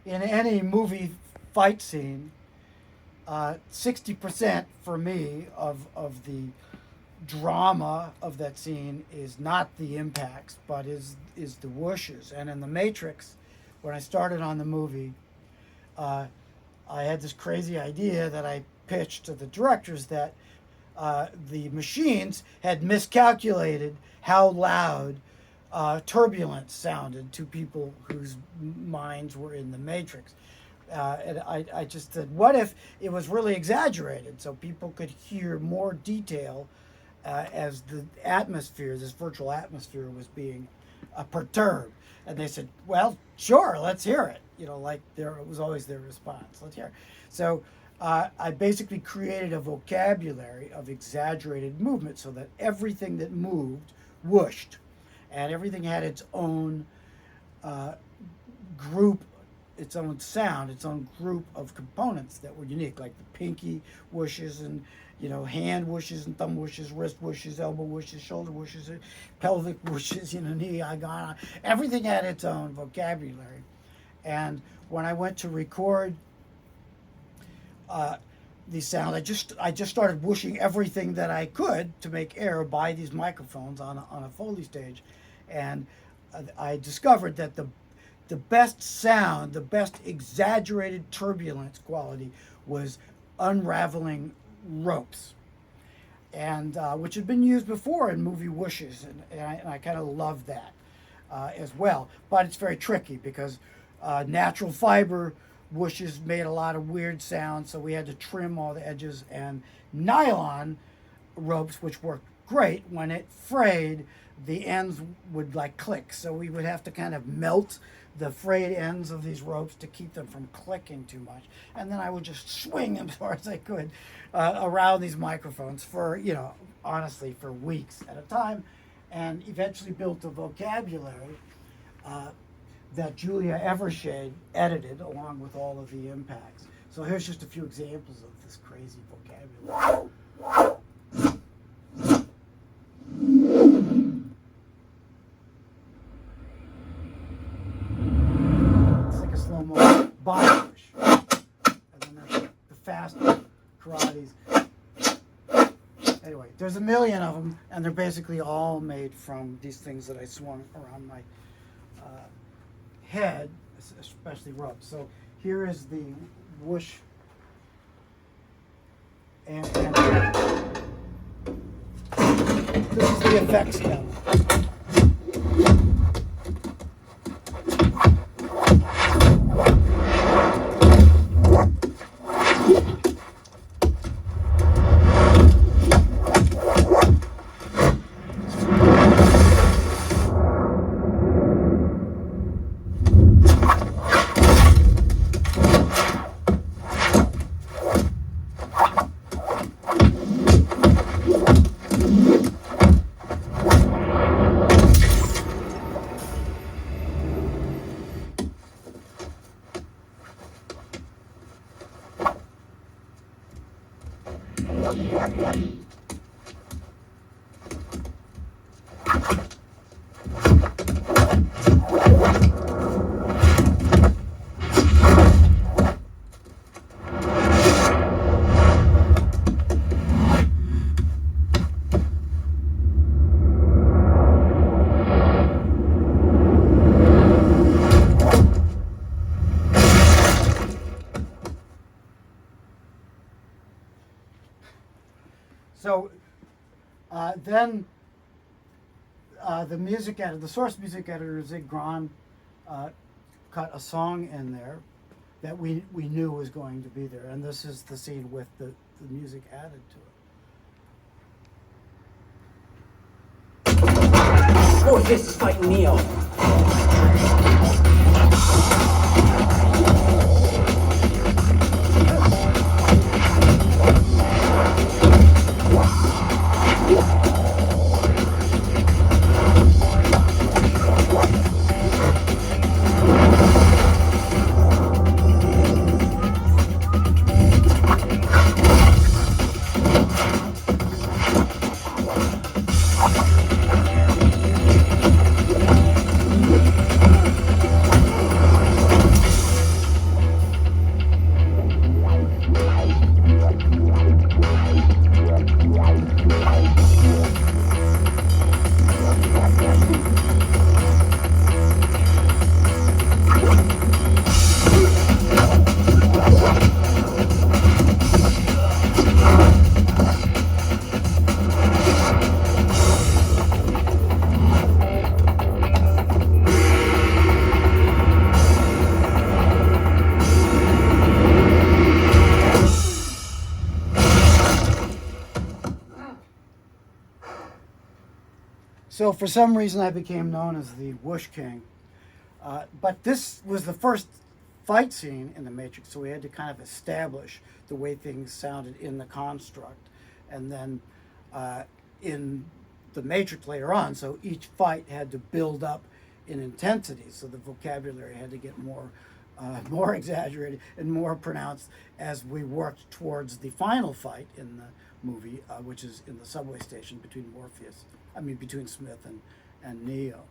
in any movie fight scene, 60% for me of the drama of that scene is not the impacts, but is the whooshes. And in The Matrix, when I started on the movie, uh, I had this crazy idea that I pitched to the directors that the machines had miscalculated how loud turbulence sounded to people whose minds were in the Matrix. And I just said, what if it was really exaggerated so people could hear more detail as the atmosphere, this virtual atmosphere, was being perturbed? And they said, well, sure, let's hear it. You know, like it was always their response. Let's hear it. So I basically created a vocabulary of exaggerated movement so that everything that moved whooshed, and everything had its own group, its own sound, its own group of components that were unique, like the pinky whooshes and, you know, hand whooshes and thumb whooshes, wrist whooshes, elbow whooshes, shoulder whooshes, pelvic whooshes, you know, knee, eye, gone. Everything had its own vocabulary. And when I went to record the sound, I just started whooshing everything that I could to make air by these microphones on a Foley stage, and I discovered that the best sound, the best exaggerated turbulence quality was unraveling ropes, and which had been used before in movie whooshes, and I kind of love that as well. But it's very tricky because natural fiber whooshes made a lot of weird sounds, so we had to trim all the edges, and nylon ropes, which worked great, when it frayed, the ends would like click, so we would have to kind of melt the frayed ends of these ropes to keep them from clicking too much, and then I would just swing them as hard as I could around these microphones for, you know, honestly, for weeks at a time, and eventually built a vocabulary that Julia Evershade edited along with all of the impacts. So here's just a few examples of this crazy vocabulary. It's like a slow-mo body push. And then there's the fast karates. Anyway, there's a million of them, and they're basically all made from these things that I swung around my head, especially ropes. So here is the whoosh, and this is the effects demo. So then the music editor, the source music editor, Zig Gron, cut a song in there that we knew was going to be there. And this is the scene with the music added to it. Oh, this is fighting Neo. So for some reason, I became known as the Whoosh King. But this was the first fight scene in the Matrix, so we had to kind of establish the way things sounded in the construct, and then in the Matrix later on. So each fight had to build up in intensity, so the vocabulary had to get more exaggerated and more pronounced as we worked towards the final fight in the movie, which is in the subway station between between Smith and Neo.